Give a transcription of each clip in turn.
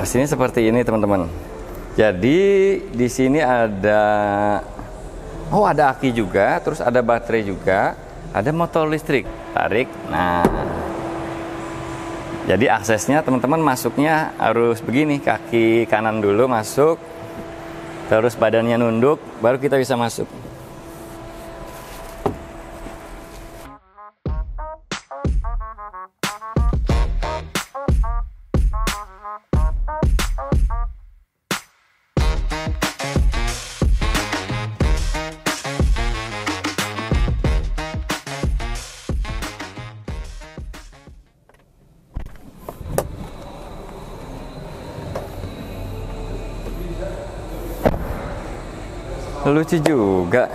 Aslinya seperti ini teman-teman. Jadi di sini ada ada aki juga, terus ada baterai juga, ada motor listrik. Tarik. Nah. Jadi aksesnya teman-teman masuknya harus begini, kaki kanan dulu masuk, terus badannya nunduk, baru kita bisa masuk. Lucu juga.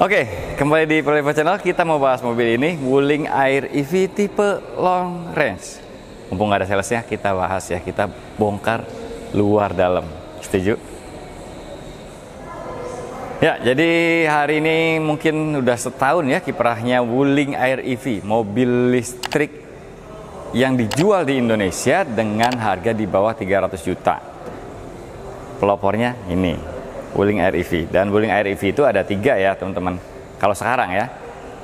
Oke, kembali di Prolevo Channel. Kita mau bahas mobil ini, Wuling Air EV tipe long range. Mumpung nggak ada salesnya, kita bahas ya. Kita bongkar luar dalam. Setuju? Ya, jadi hari ini mungkin udah setahun ya kiprahnya Wuling Air EV, mobil listrik yang dijual di Indonesia dengan harga di bawah 300 juta. Pelopornya ini, Wuling Air EV. Dan Wuling Air EV itu ada 3 ya teman-teman. Kalau sekarang ya,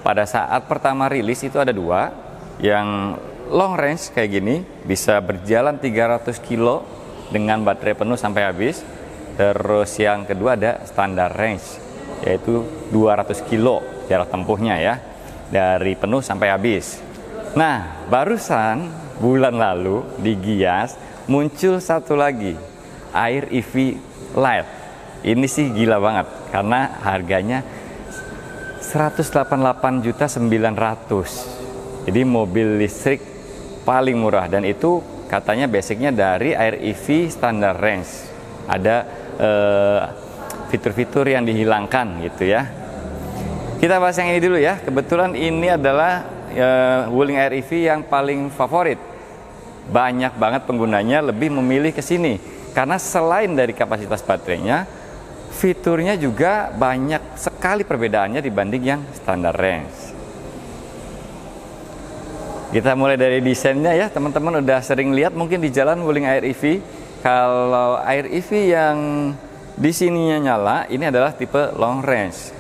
pada saat pertama rilis itu ada 2. Yang long range kayak gini, bisa berjalan 300 kilo dengan baterai penuh sampai habis. Terus yang kedua ada standar range, yaitu 200 kilo jarak tempuhnya ya, dari penuh sampai habis. Nah, barusan bulan lalu di Gias muncul satu lagi, Air EV Lite. Ini sih gila banget karena harganya 188.900.000. Jadi mobil listrik paling murah, dan itu katanya basicnya dari Air EV standar range. Ada fitur-fitur yang dihilangkan gitu ya. Kita bahas yang ini dulu ya. Kebetulan ini adalah Wuling Air EV yang paling favorit. Banyak banget penggunanya lebih memilih ke sini karena selain dari kapasitas baterainya, fiturnya juga banyak sekali perbedaannya dibanding yang standar range. Kita mulai dari desainnya ya, teman-teman udah sering lihat mungkin di jalan Wuling Air EV. Kalau Air EV yang di sininya nyala, ini adalah tipe long range.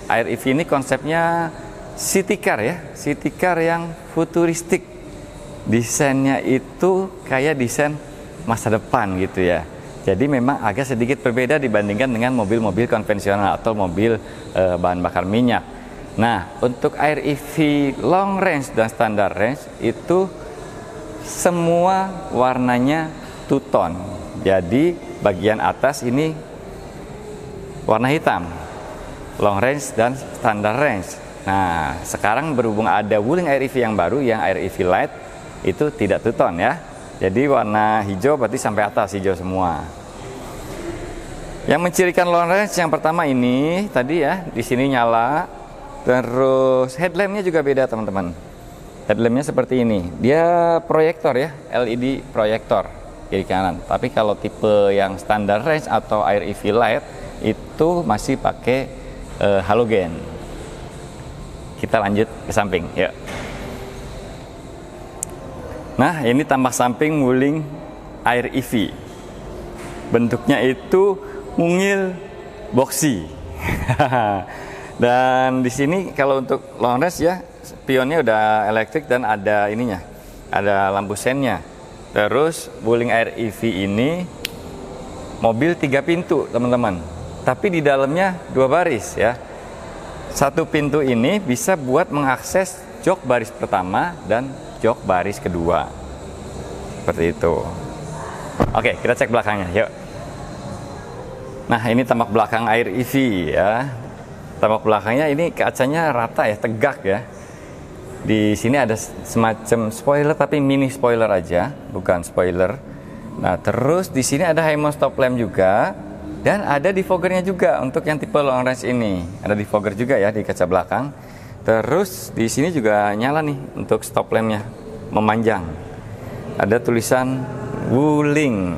Air EV ini konsepnya city car ya, city car yang futuristik. Desainnya itu kayak desain masa depan gitu ya. Jadi memang agak sedikit berbeda dibandingkan dengan mobil-mobil konvensional atau mobil bahan bakar minyak. Nah, untuk Air EV long range dan standard range itu semua warnanya two-tone. Jadi bagian atas ini warna hitam, long range dan standard range. Nah, sekarang berhubung ada Wuling Air EV yang baru, yang Air EV Lite, itu tidak two-tone ya. Jadi warna hijau berarti sampai atas hijau semua. Yang mencirikan long range yang pertama ini tadi ya, di sini nyala. Terus headlampnya juga beda teman-teman. Headlampnya seperti ini. Dia proyektor ya, LED proyektor kiri kanan. Tapi kalau tipe yang standard range atau Air EV Lite itu masih pakai halogen. Kita lanjut ke samping ya. Nah, ini tampak samping Wuling Air EV. Bentuknya itu mungil boxy. Dan di sini kalau untuk long range ya, spionnya udah elektrik dan ada ininya, ada lampu sennya. Terus Wuling Air EV ini mobil 3 pintu teman-teman, tapi di dalamnya 2 baris ya. Satu pintu ini bisa buat mengakses jok baris pertama dan jok baris kedua, seperti itu. Oke, kita cek belakangnya yuk. Nah, ini tampak belakang Air EV ya. Tampak belakangnya ini kacanya rata ya, tegak ya. Di sini ada semacam spoiler tapi mini spoiler aja, bukan spoiler. Nah, terus di sini ada high mount stop lamp juga, dan ada defoggernya juga untuk yang tipe long range ini. Ada defogger juga ya di kaca belakang. Terus di sini juga nyala nih untuk stop lampnya, memanjang. Ada tulisan Wuling,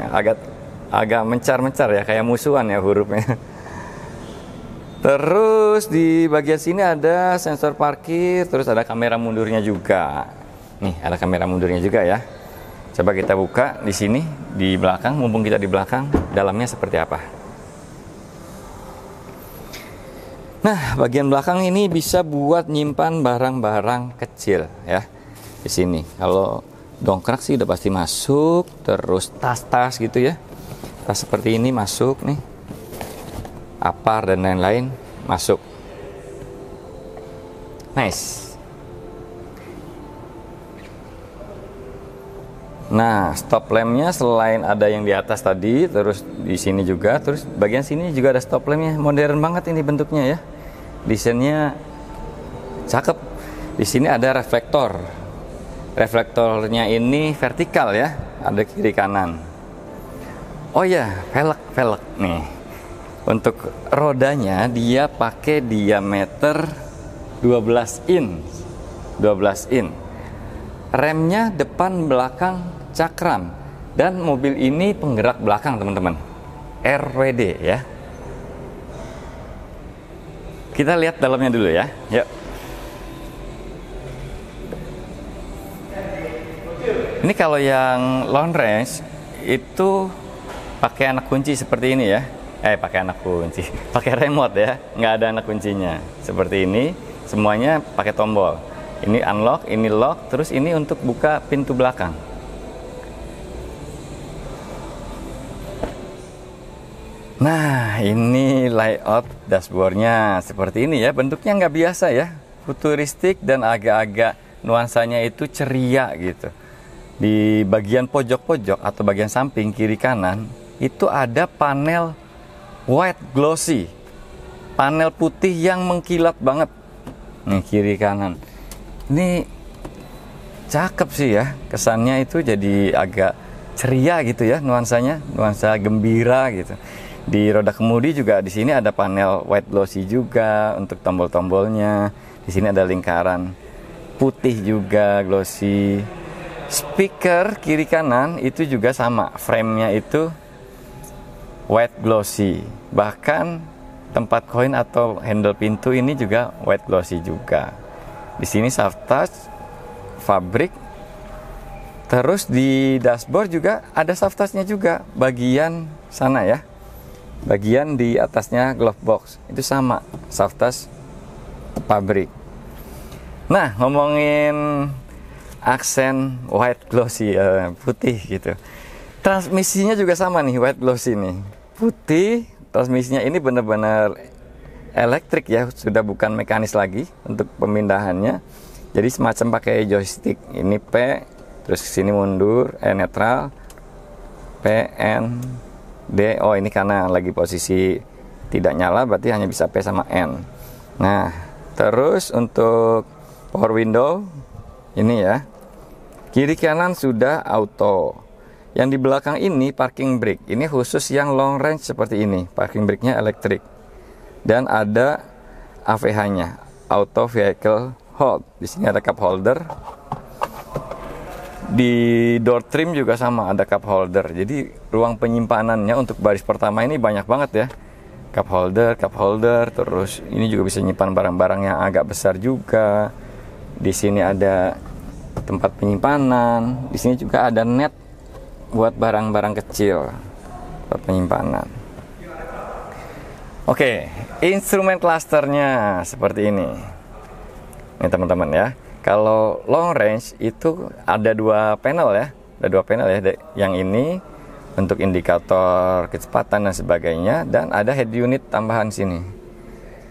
agak mencar-mencar ya, kayak musuhan ya hurufnya. Terus di bagian sini ada sensor parkir, terus ada kamera mundurnya juga. Nih, ada kamera mundurnya juga ya. Coba kita buka di sini, di belakang, mumpung kita di belakang, dalamnya seperti apa. Nah, bagian belakang ini bisa buat nyimpan barang-barang kecil ya. Di sini, kalau dongkrak sih udah pasti masuk, terus tas-tas gitu ya. Tas seperti ini masuk nih. Apar dan lain-lain masuk. Nice. Nah, stop lampnya selain ada yang di atas tadi, terus di sini juga, terus bagian sini juga ada stop lampnya. Modern banget ini bentuknya ya. Desainnya cakep. Di sini ada reflektor. Reflektornya ini vertikal ya, ada kiri kanan. Oh ya, velg nih. Untuk rodanya dia pakai diameter 12 in. 12 in. Remnya depan belakang cakram, dan mobil ini penggerak belakang teman-teman, RWD ya. Kita lihat dalamnya dulu ya. Yuk. Ini kalau yang long range itu pakai anak kunci seperti ini ya. Pakai anak kunci, pakai remote ya, nggak ada anak kuncinya. Seperti ini, semuanya pakai tombol. Ini unlock, ini lock, terus ini untuk buka pintu belakang. Nah, ini layout dashboardnya seperti ini ya. Bentuknya nggak biasa ya, futuristik dan agak-agak nuansanya itu ceria gitu. Di bagian pojok-pojok atau bagian samping kiri kanan itu ada panel white glossy, panel putih yang mengkilat banget. Nih kiri kanan. Ini cakep sih ya, kesannya itu jadi agak ceria gitu ya, nuansanya, nuansa gembira gitu. Di roda kemudi juga di sini ada panel white glossy juga untuk tombol-tombolnya. Di sini ada lingkaran putih juga glossy. Speaker kiri kanan itu juga sama, frame-nya itu white glossy. Bahkan tempat koin atau handle pintu ini juga white glossy juga. Di sini soft touch fabrik. Terus di dashboard juga ada soft touch-nya juga, bagian sana ya. Bagian di atasnya glove box itu sama, soft touch pabrik. Nah, ngomongin aksen white glossy putih gitu. Transmisinya juga sama nih, white glossy nih, putih. Transmisinya ini benar-benar elektrik ya, sudah bukan mekanis lagi untuk pemindahannya. Jadi semacam pakai joystick. Ini P, terus sini mundur, netral, P, N, D. Oh, ini karena lagi posisi tidak nyala, berarti hanya bisa P sama N. Nah, terus untuk power window ini ya, kiri kanan sudah auto. Yang di belakang ini parking brake. Ini khusus yang long range seperti ini, parking brake-nya elektrik. Dan ada AVH-nya, auto vehicle hold. Di sini ada cup holder. Di door trim juga sama, ada cup holder. Jadi ruang penyimpanannya untuk baris pertama ini banyak banget ya. Cup holder, terus ini juga bisa nyimpan barang-barang yang agak besar juga. Di sini ada tempat penyimpanan. Di sini juga ada net buat barang-barang kecil, buat penyimpanan. Oke, instrumen clusternya seperti ini. Ini teman-teman ya. Kalau long range itu ada dua panel ya, Yang ini untuk indikator kecepatan dan sebagainya, dan ada head unit tambahan sini.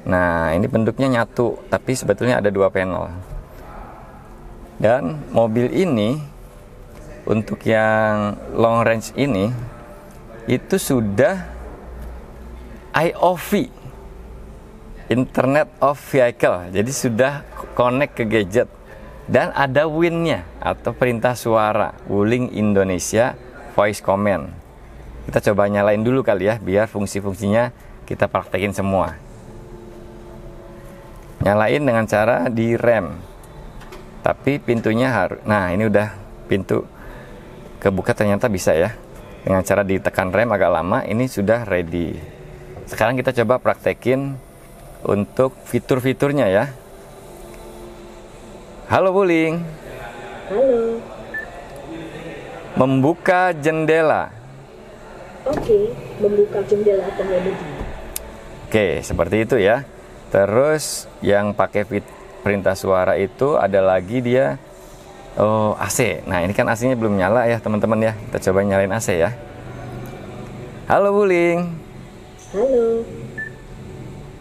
Nah, ini bentuknya nyatu, tapi sebetulnya ada dua panel. Dan mobil ini untuk yang long range ini itu sudah IOV, Internet of Vehicle, jadi sudah connect ke gadget. Dan ada WIN-nya atau perintah suara, Wuling Indonesia Voice Command. Kita coba nyalain dulu kali ya, biar fungsi-fungsinya kita praktekin semua. Nyalain dengan cara di rem. Tapi pintunya harus, nah ini udah pintu kebuka ternyata bisa ya. Dengan cara ditekan rem agak lama, ini sudah ready. Sekarang kita coba praktekin untuk fitur-fiturnya ya. Halo Wuling. Halo. Membuka jendela. Oke, membuka jendela pengemudi. Oke, seperti itu ya. Terus yang pakai perintah suara itu ada lagi dia AC. Nah, ini kan AC-nya belum nyala ya, teman-teman ya. Kita coba nyalain AC ya. Halo Wuling. Halo.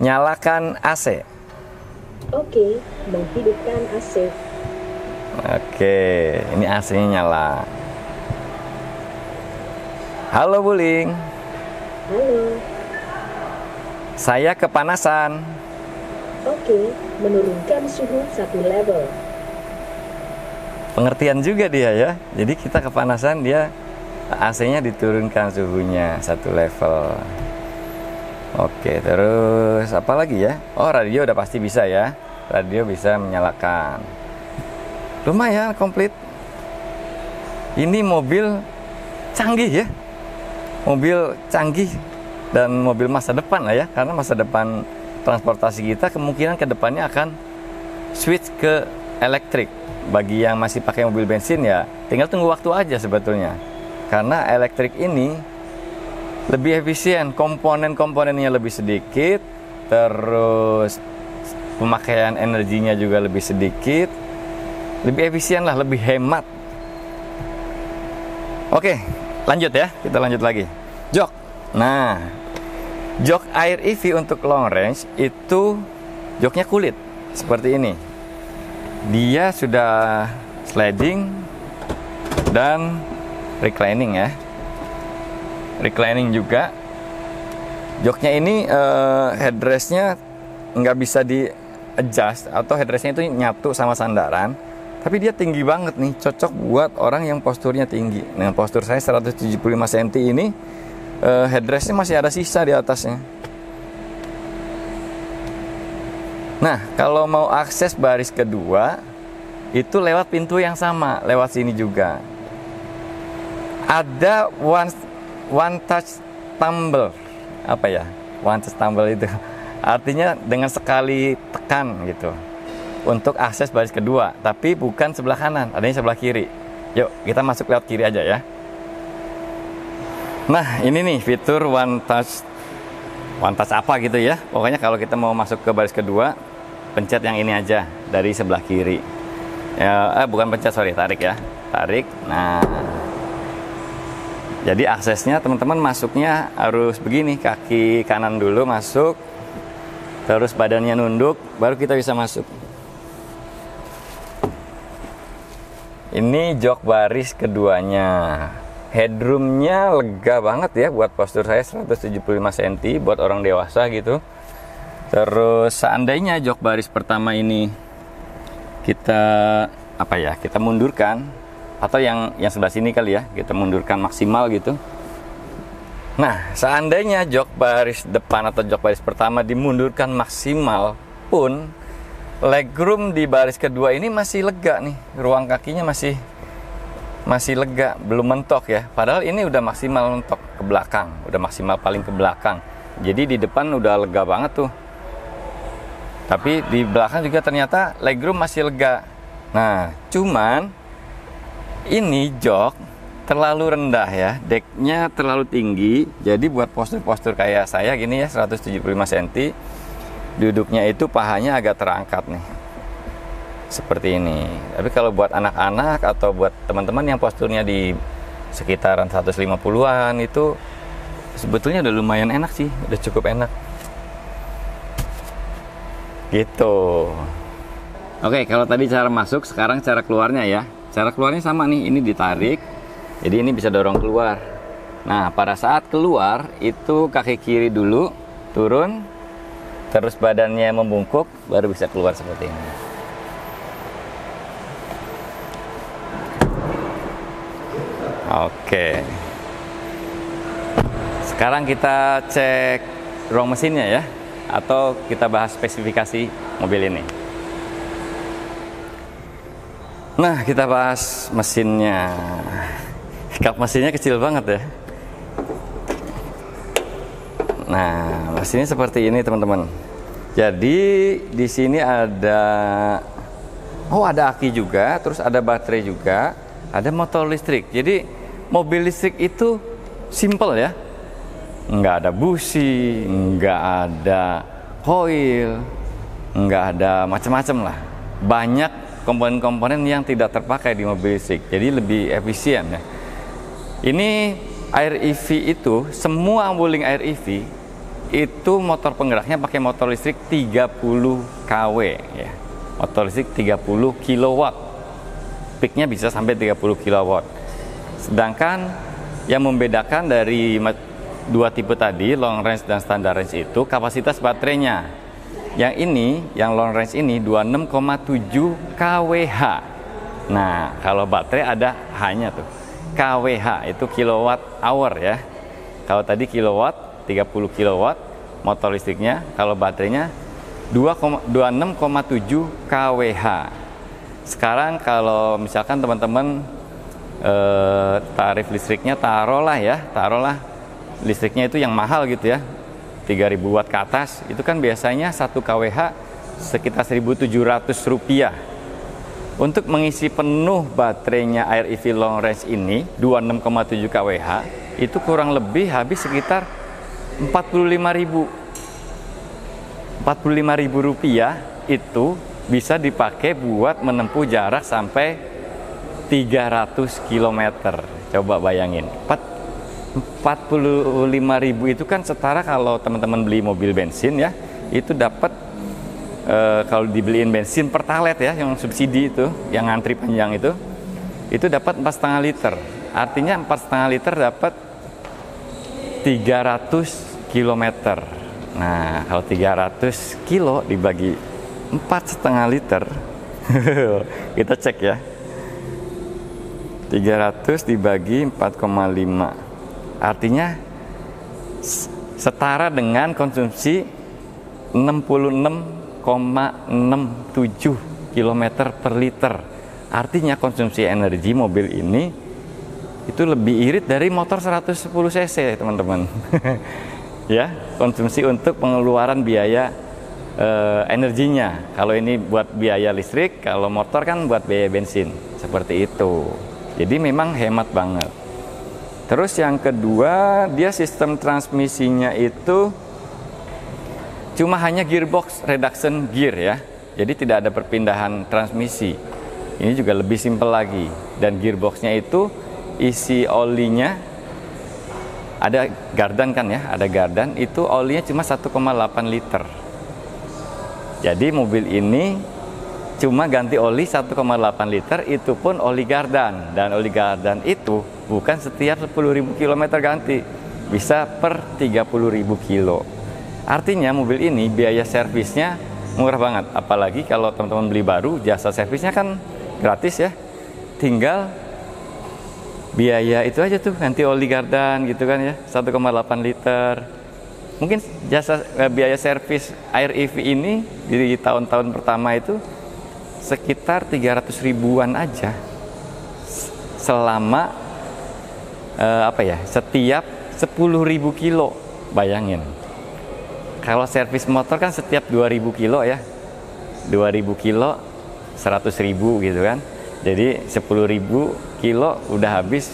Nyalakan AC. Oke, menghidupkan AC. Oke, ini AC-nya nyala. Halo Wuling. Halo. Saya kepanasan. Oke, menurunkan suhu 1 level. Pengertian juga dia ya. Jadi kita kepanasan, dia AC-nya diturunkan suhunya 1 level. Oke, terus apa lagi ya? Oh, radio udah pasti bisa ya. Radio bisa menyalakan. Lumayan komplit. Ini mobil canggih ya. Mobil canggih dan mobil masa depan lah ya. Karena masa depan transportasi kita kemungkinan ke depannya akan switch ke elektrik. Bagi yang masih pakai mobil bensin ya tinggal tunggu waktu aja sebetulnya. Karena elektrik ini lebih efisien, komponen-komponennya lebih sedikit, terus pemakaian energinya juga lebih sedikit, lebih efisien lah, lebih hemat. Oke, lanjut ya, kita lanjut lagi. Jok. Nah, jok Air EV untuk long range itu joknya kulit seperti ini. Dia sudah sliding dan reclining ya. Reclining juga. Joknya ini headrestnya nggak bisa di adjust atau headrestnya itu nyatu sama sandaran. Tapi dia tinggi banget nih, cocok buat orang yang posturnya tinggi. Nah, postur saya 175 cm ini headrestnya masih ada sisa di atasnya. Nah, kalau mau akses baris kedua itu lewat pintu yang sama, lewat sini juga. Ada one touch tumble. Apa ya? One touch tumble itu artinya dengan sekali tekan gitu untuk akses baris kedua, tapi bukan sebelah kanan, adanya sebelah kiri. Yuk, kita masuk lewat kiri aja ya. Nah, ini nih fitur one touch apa gitu ya. Pokoknya kalau kita mau masuk ke baris kedua, pencet yang ini aja dari sebelah kiri. Ya, bukan pencet, sorry, tarik ya. Tarik. Nah, jadi aksesnya teman-teman masuknya harus begini, kaki kanan dulu masuk, terus badannya nunduk, baru kita bisa masuk. Ini jok baris keduanya. Headroomnya lega banget ya buat postur saya 175 cm buat orang dewasa gitu. Terus seandainya jok baris pertama ini kita kita mundurkan, atau yang sebelah sini kali ya, kita mundurkan maksimal gitu. Nah, seandainya jok baris depan atau jok baris pertama dimundurkan maksimal pun legroom di baris kedua ini masih lega nih, ruang kakinya masih lega, belum mentok ya. Padahal ini udah maksimal mentok ke belakang, udah maksimal paling ke belakang. Jadi di depan udah lega banget tuh. Tapi di belakang juga ternyata legroom masih lega. Nah, cuman ini jok terlalu rendah ya, decknya terlalu tinggi. Jadi buat postur-postur kayak saya gini ya, 175 cm, duduknya itu pahanya agak terangkat nih, seperti ini. Tapi kalau buat anak-anak atau buat teman-teman yang posturnya di sekitaran 150-an itu sebetulnya udah lumayan enak sih, udah cukup enak gitu. Oke, kalau tadi cara masuk, sekarang cara keluarnya ya. Cara keluarnya sama nih, ini ditarik, jadi ini bisa dorong keluar. Nah, pada saat keluar itu kaki kiri dulu turun, terus badannya membungkuk, baru bisa keluar seperti ini. Oke. Sekarang kita cek ruang mesinnya ya, atau kita bahas spesifikasi mobil ini. Nah, kita bahas mesinnya. Kap mesinnya kecil banget ya. Nah, mesinnya seperti ini teman-teman. Jadi di sini ada ada aki juga, terus ada baterai juga, ada motor listrik. Jadi mobil listrik itu simple ya, nggak ada busi, nggak ada koil, nggak ada macam-macam lah. Banyak komponen-komponen yang tidak terpakai di mobil listrik, jadi lebih efisien ya. Ini Air EV itu, semua Wuling Air EV itu motor penggeraknya pakai motor listrik 30 kW ya. Motor listrik 30 kW. Peaknya bisa sampai 30 kW. Sedangkan yang membedakan dari dua tipe tadi, long range dan standard range, itu kapasitas baterainya. Yang ini, yang long range ini 26,7 kWh. Nah, kalau baterai ada H-nya tuh. kWh itu kilowatt hour ya. Kalau tadi kilowatt 30 kilowatt motor listriknya, kalau baterainya 26,7 kWh. Sekarang kalau misalkan teman-teman tarif listriknya taruhlah listriknya itu yang mahal gitu ya, 3000 watt ke atas, itu kan biasanya 1 kWh sekitar 1.700 rupiah. Untuk mengisi penuh baterainya Air EV long range ini 26,7 kWh itu kurang lebih habis sekitar 45.000 rupiah. Itu bisa dipakai buat menempuh jarak sampai 300 km. Coba bayangin, 45.000 itu kan setara kalau teman-teman beli mobil bensin ya, itu dapat kalau dibeliin bensin pertalite ya, yang subsidi itu, yang ngantri panjang itu dapat 4,5 liter. Artinya 4,5 liter dapat 300 km. Nah, kalau 300 kilo dibagi 4,5 liter, kita cek ya. 300 dibagi 4,5, artinya setara dengan konsumsi 66,67 km per liter. Artinya konsumsi energi mobil ini itu lebih irit dari motor 110 cc teman-teman. Ya, konsumsi untuk pengeluaran biaya energinya. Kalau ini buat biaya listrik, kalau motor kan buat biaya bensin. Seperti itu. Jadi memang hemat banget. Terus yang kedua, dia sistem transmisinya itu cuma hanya gearbox reduction gear ya. Jadi tidak ada perpindahan transmisi. Ini juga lebih simpel lagi. Dan gearboxnya itu isi olinya, ada gardan kan ya, ada gardan, itu olinya cuma 1,8 liter. Jadi mobil ini cuma ganti oli 1,8 liter, itu pun oli gardan. Dan oli gardan itu bukan setiap 10.000 km ganti, bisa per 30.000 kilo. Artinya mobil ini biaya servisnya murah banget. Apalagi kalau teman-teman beli baru, jasa servisnya kan gratis ya. Tinggal biaya itu aja tuh, ganti oli gardan gitu kan ya, 1,8 liter. Mungkin jasa biaya servis Air EV ini di tahun-tahun pertama itu sekitar 300 ribuan aja selama setiap 10.000 kilo. Bayangin, kalau servis motor kan setiap 2.000 kilo ya, 2.000 kilo 100.000 gitu kan. Jadi 10.000 kilo udah habis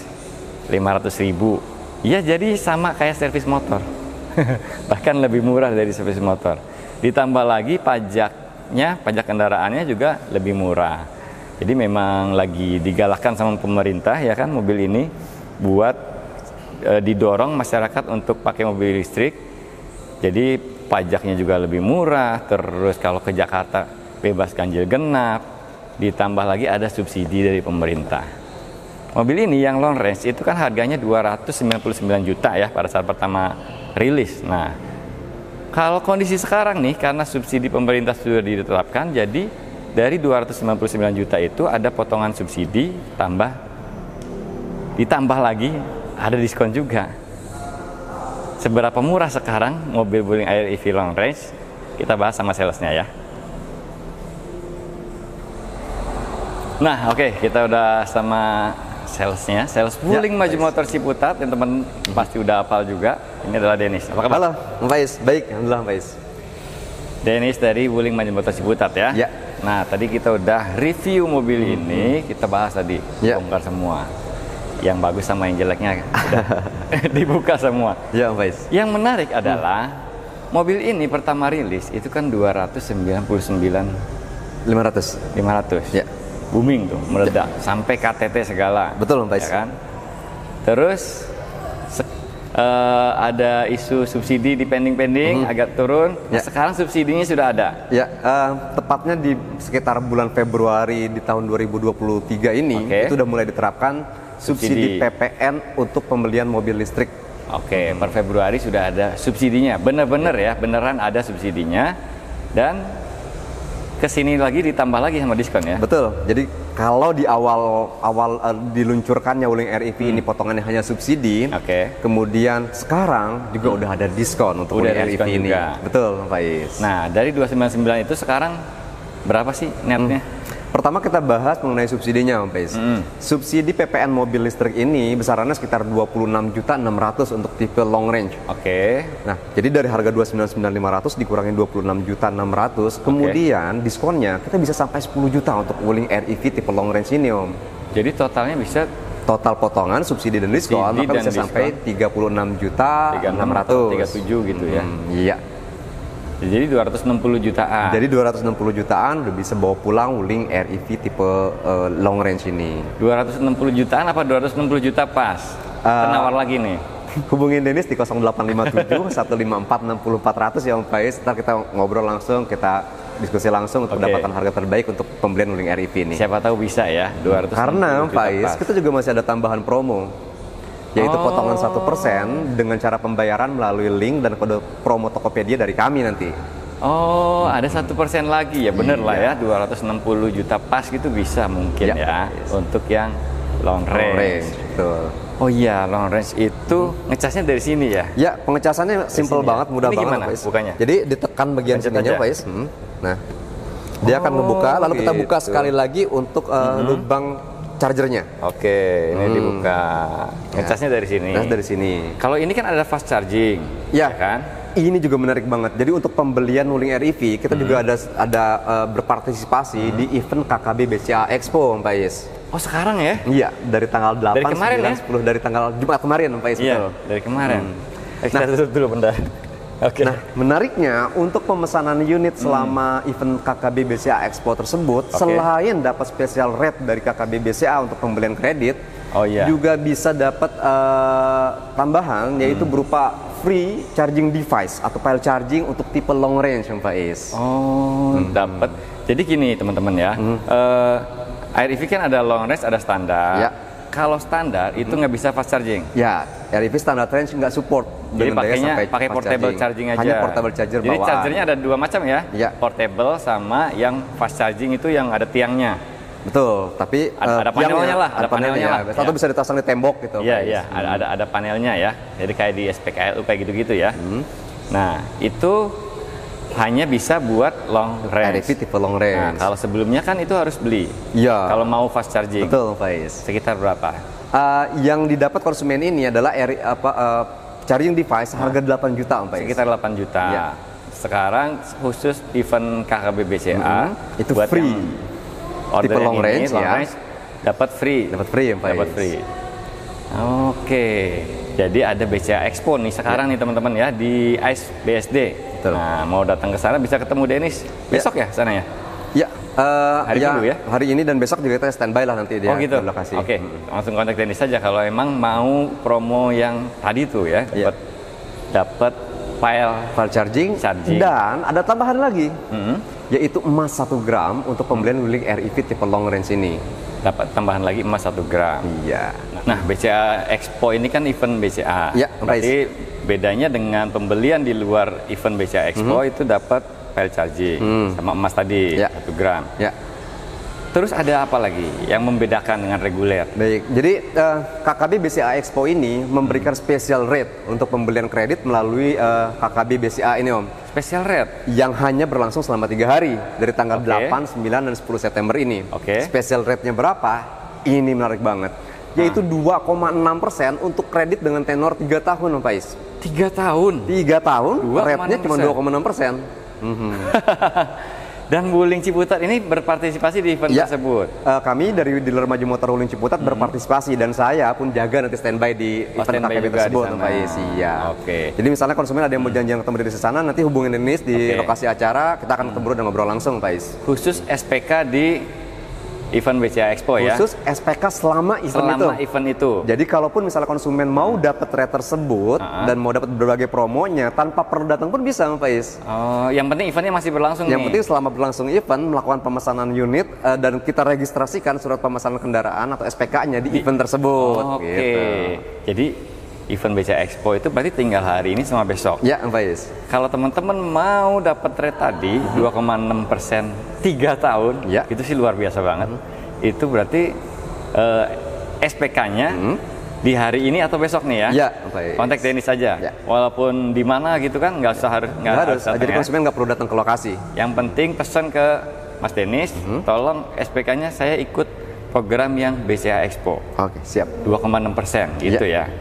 500.000. Ya, jadi sama kayak servis motor. Bahkan lebih murah dari servis motor. Ditambah lagi pajak kendaraannya juga lebih murah. Jadi memang lagi digalakkan sama pemerintah ya kan, mobil ini buat didorong masyarakat untuk pakai mobil listrik. Jadi pajaknya juga lebih murah. Terus kalau ke Jakarta bebas ganjil genap. Ditambah lagi ada subsidi dari pemerintah. Mobil ini yang long range itu kan harganya 299 juta ya pada saat pertama rilis. Nah, kalau kondisi sekarang nih, karena subsidi pemerintah sudah ditetapkan, jadi dari 299 juta itu ada potongan subsidi, ditambah lagi ada diskon juga. Seberapa murah sekarang mobil Wuling Air EV long range? Kita bahas sama salesnya ya. Nah, oke, kita udah sama salesnya, sales Wuling Maju Motor Ciputat, yang teman pasti udah hafal juga. Ini adalah Dennis. Apa kabar? Halo, Mbak Faiz. Baik, alhamdulillah Mbak Faiz. Dennis dari Wuling Maju Motor Ciputat ya. Ya. Nah, tadi kita udah review mobil ini, kita bahas tadi, bongkar semua. yang bagus sama yang jeleknya udah dibuka semua. Ya, Faiz. Yang menarik adalah mobil ini pertama rilis itu kan 299.500. 500. Ya. Booming tuh, meledak sampai KTT segala. Betul, Faiz. Ya kan? Terus ada isu subsidi di pending-pending agak turun. Nah, sekarang subsidinya sudah ada. Ya, tepatnya di sekitar bulan Februari di tahun 2023 ini itu udah mulai diterapkan subsidi PPN untuk pembelian mobil listrik. Oke, per Februari sudah ada subsidinya. Bener-bener ya, beneran ada subsidinya. Dan kesini lagi ditambah lagi sama diskon ya. Betul. Jadi kalau di awal diluncurkannya Wuling REV ini potongannya hanya subsidi. Kemudian sekarang juga udah ada diskon untuk Wuling REV ini. Juga. Betul, Faiz. Nah, dari 299 itu sekarang berapa sih netnya? Pertama kita bahas mengenai subsidinya, Faiz. Subsidi PPN mobil listrik ini besarannya sekitar 26.600.000 untuk tipe long range. Nah, jadi dari harga 299.500 dikurangi 26.600.000, kemudian diskonnya kita bisa sampai 10 juta untuk Wuling REV tipe long range ini, Om. Jadi totalnya bisa total potongan subsidi dan diskon maka bisa sampai 36.600.000, 37 gitu ya. Iya. Jadi 260 jutaan. Jadi 260 jutaan udah bisa bawa pulang Wuling REV tipe long range ini. 260 jutaan apa 260 juta pas? Penawar lagi nih. Hubungin Dennis di 0857 154 60400 ya Om Faiz. Ntar kita ngobrol langsung, kita diskusi langsung untuk mendapatkan harga terbaik untuk pembelian Wuling REV ini. Siapa tahu bisa ya 260 Karena juta Faiz, pas. kita juga masih ada tambahan promo, yaitu potongan 1% dengan cara pembayaran melalui link dan kode promo Tokopedia dari kami nanti. Ada 1% lagi ya, bener lah ya, 260 juta pas gitu bisa mungkin ya untuk yang long range. Betul. Oh iya, long range itu ngecasnya dari sini ya? Ya, pengecasannya simple banget, mudah banget, Faiz. Bukanya? Jadi ditekan bagian sininya, Faiz. Nah, dia akan ngebuka, lalu kita buka sekali lagi untuk lubang chargernya. Ini dibuka. Ngecasnya dari sini. Nah, dari sini. Kalau ini kan ada fast charging, ya kan? Ini juga menarik banget. Jadi untuk pembelian Wuling REV kita juga ada berpartisipasi di event KKB BCA Expo, Om Faiz. Oh sekarang ya? Iya, dari tanggal 8, dari kemarin 9, 10 dari tanggal Jumat kemarin, Om Faiz. Iya, dari kemarin. Kita tutup dulu bentar. Nah, menariknya untuk pemesanan unit selama event KKB BCA Expo tersebut, selain dapat special rate dari KKB BCA untuk pembelian kredit, juga bisa dapat tambahan, yaitu berupa free charging device atau file charging untuk tipe long range, Om Faiz. Dapat. Jadi gini teman-teman ya, REV kan ada long range, ada standar. Kalau standar itu nggak bisa fast charging. Ya, REV standar range nggak support. Jadi pakai portable charging aja. Hanya portable charger bawaan. Jadi chargernya ada dua macam ya. Portable sama yang fast charging itu yang ada tiangnya. Betul, tapi ada panelnya lah, ada panelnya lah. Atau bisa dipasang di tembok gitu. Iya, ada panelnya ya. Jadi kayak di SPKLU kayak gitu-gitu ya. Nah, itu hanya bisa buat long range. REV tipe long range. Nah, kalau sebelumnya kan itu harus beli. Iya. Kalau mau fast charging. Betul, Faiz. Sekitar berapa? Yang didapat konsumen ini adalah charging device harga 8 juta, Faiz. Sekitar 8 juta. Ya. Sekarang khusus event KKB BCA itu buat free. Tipe long range dapat free. Dapat free, Faiz. Dapat free. Oke. Jadi ada BCA Expo nih sekarang nih teman-teman ya di ICE BSD. Betul. Nah, mau datang ke sana bisa ketemu Dennis besok ya sana ya? Ya, dulu ya? Hari ini dan besok juga kita standby lah nanti dia gitu. di lokasi. Langsung kontak Dennis saja kalau emang mau promo yang tadi tuh ya, dapat file charging. Dan ada tambahan lagi, yaitu emas 1 gram untuk pembelian Wuling REV tipe long range ini. Dapat tambahan lagi emas 1 gram. Iya. Nah, BCA Expo ini kan event BCA. Ya, berarti bedanya dengan pembelian di luar event BCA Expo itu dapat file charging sama emas tadi 1 gram. Ya. Terus ada apa lagi yang membedakan dengan reguler? Baik, jadi KKB BCA Expo ini memberikan special rate untuk pembelian kredit melalui KKB BCA ini, Om. Special rate? Yang hanya berlangsung selama 3 hari, dari tanggal 8, 9, dan 10 September ini. Special rate-nya berapa? Ini menarik banget. Yaitu 2,6% untuk kredit dengan tenor 3 tahun, Om Faiz. 3 tahun? 3 tahun, rate-nya cuma 2,6%. Dan Wuling Ciputat ini berpartisipasi di event tersebut. Kami dari dealer Maju Motor Wuling Ciputat berpartisipasi dan saya pun jaga nanti standby di event KKB tersebut, Pak Is. Iya. Oke. Jadi misalnya konsumen ada yang mau janjian ketemu di sana, nanti hubungin Denis di lokasi acara, kita akan ketemu dan ngobrol langsung, Pak Is. Khusus SPK di event BCA Expo ya? Khusus SPK selama event itu. Jadi kalaupun misalnya konsumen mau dapat rate tersebut dan mau dapat berbagai promonya, tanpa perlu datang pun bisa, Pak Is. Oh, yang penting eventnya masih berlangsung nih? Yang penting selama berlangsung event, melakukan pemesanan unit dan kita registrasikan surat pemesanan kendaraan atau SPK-nya di event tersebut. Oke. Gitu. Jadi event BCA Expo itu berarti tinggal hari ini sama besok? Ya, Pak Is. Kalau teman-teman mau dapat rate tadi 2,6% 3 tahun, itu sih luar biasa banget. Itu berarti SPK-nya di hari ini atau besok nih ya? Ya, Pak Is. Kontak Denis saja. Ya. Walaupun di mana gitu kan, nggak harus. Jadi konsumen nggak perlu datang ke lokasi. Yang penting pesan ke Mas Denis, tolong SPK-nya saya ikut program yang BCA Expo. Oke, siap. 2,6% gitu ya.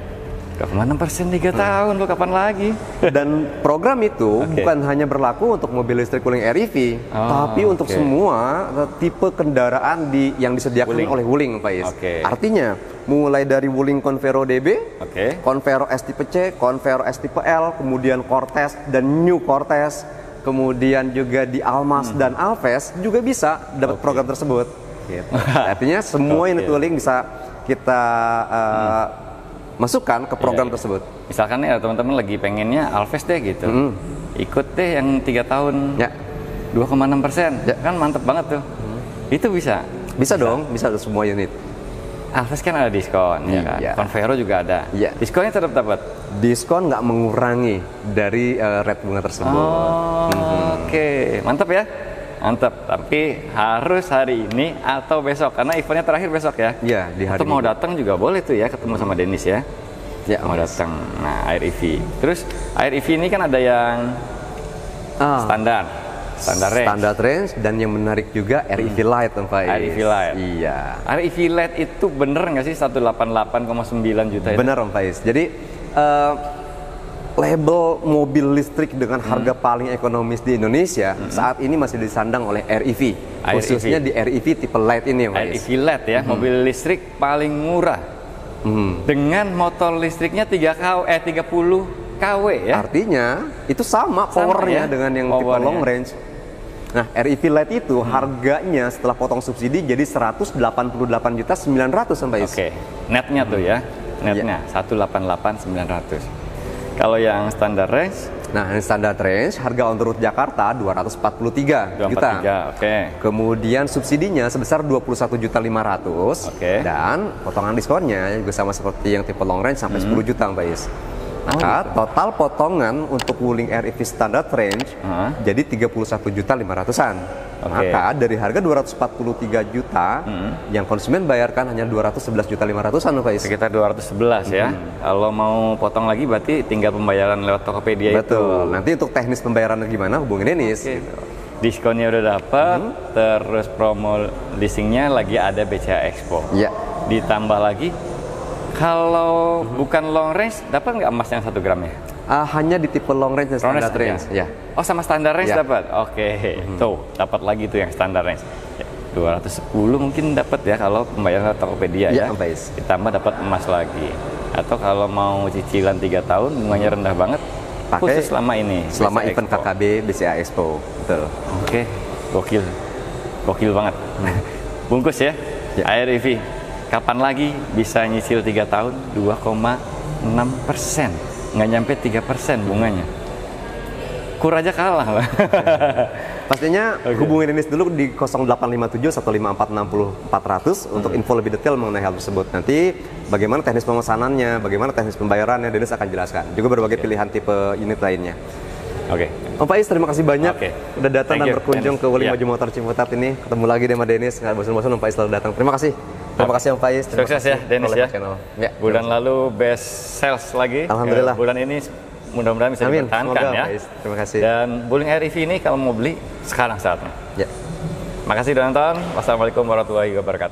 2,6% 3 tahun, lo kapan lagi? Dan program itu bukan hanya berlaku untuk mobil listrik Wuling REV, tapi untuk semua tipe kendaraan yang disediakan oleh Wuling, Pak Is. Artinya, mulai dari Wuling Convero DB, Convero S tipe C, Convero S tipe L, kemudian Cortez dan New Cortez, kemudian juga di Almas dan Alves juga bisa dapat program tersebut. Artinya semua unit Wuling bisa kita masukkan ke program tersebut. Misalkan ya teman-teman lagi pengennya Alves deh gitu, ikut deh yang 3 tahun, 2,6%, kan mantep banget tuh. Itu bisa? Bisa dong, bisa semua unit. Alves kan ada diskon, ya kan? Convero juga ada. Diskonnya tetap dapat? Diskon nggak mengurangi dari rate bunga tersebut. Oke, mantap ya. Mantap, tapi harus hari ini atau besok karena eventnya terakhir besok ya. Iya, di hari. Atau mau datang juga boleh tuh ya, ketemu sama Denis ya. Ya, mau datang. Nah, Air EV. Terus Air EV ini kan ada yang standar range. Standar range dan yang menarik juga REV Lite, Pak. REV Lite. Iya. REV Lite itu bener nggak sih 188,9 juta itu? Bener, Pak Is. Jadi label mobil listrik dengan harga paling ekonomis di Indonesia saat ini masih disandang oleh REV, khususnya di REV tipe Lite ini, Mas. REV Lite ya, mobil listrik paling murah dengan motor listriknya 30 kW ya. Artinya itu sama powernya dengan yang tipe long range. Nah, REV Lite itu harganya setelah potong subsidi jadi 188.900.000, Pak Is. Oke, netnya tuh ya, netnya 188.900. Kalau yang standar range? Nah, yang standar range harga on the road Jakarta 243 juta. Kemudian subsidinya sebesar 21.500.000. Dan potongan diskonnya juga sama seperti yang tipe long range sampai 10 juta, Mbak Is. Maka total potongan untuk Wuling REV standard range jadi 31.500.000-an. Maka dari harga 243 juta yang konsumen bayarkan hanya 211.500.000-an, Pak Is. Sekitar 211 ya. Kalau mau potong lagi berarti tinggal pembayaran lewat Tokopedia. Betul. Nanti untuk teknis pembayarannya gimana hubungin Denis. Diskonnya udah dapat, terus promo leasingnya lagi ada BCA Expo. Ditambah lagi kalau bukan long range, dapat nggak emas yang 1 gram ya? Hanya di tipe long range dan standard range. Ya. Oh, sama standar range dapat? Tuh, dapat lagi tuh yang standar range. 210 mungkin dapat ya kalau pembayaran Tokopedia ya. Ditambah dapat emas lagi. Atau kalau mau cicilan 3 tahun, bunganya rendah banget. Khusus selama ini. Selama event KKB BCA Expo. Betul. Gokil. Gokil banget. Bungkus ya. Air EV. Kapan lagi bisa nyicil 3 tahun 2,6%, nggak nyampe 3% bunganya. Kur aja kalah lah. Pastinya hubungin Denis dulu di 0857 154 60 400 untuk info lebih detail mengenai hal tersebut. Nanti bagaimana teknis pemesanannya, bagaimana teknis pembayarannya, Denis akan jelaskan. Juga berbagai pilihan tipe unit lainnya. Om Faiz, terima kasih banyak udah datang dan berkunjung ke Wuling Maju Motor Ciputat ini. Ketemu lagi deh sama Denis, nggak bosan-bosan Om Faiz selalu datang. Terima kasih. Terima kasih Om Faiz. Sukses ya Denis ya. Bulan lalu best sales lagi. Alhamdulillah. Bulan ini mudah-mudahan bisa dipertahankan ya. Terima kasih. Dan Wuling REV ini kalau mau beli sekarang saatnya. Makasih udah nonton. Wassalamualaikum warahmatullahi wabarakatuh.